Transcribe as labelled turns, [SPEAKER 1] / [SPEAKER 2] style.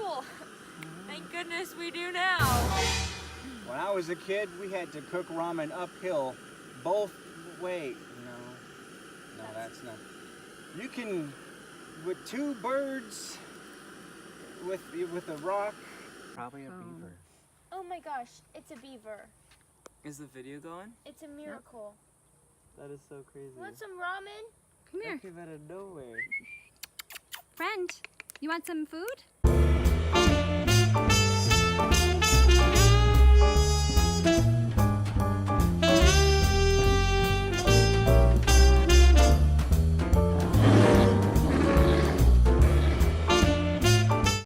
[SPEAKER 1] pool. Thank goodness we do now.
[SPEAKER 2] When I was a kid, we had to cook ramen uphill both ways. No, that's not. You can, with two birds, with a rock.
[SPEAKER 3] Probably a beaver.
[SPEAKER 4] Oh my gosh, it's a beaver.
[SPEAKER 3] Is the video going?
[SPEAKER 4] It's a miracle.
[SPEAKER 3] That is so crazy.
[SPEAKER 4] Want some ramen?
[SPEAKER 5] Come here.
[SPEAKER 3] That came out of nowhere.
[SPEAKER 5] Friend, you want some food?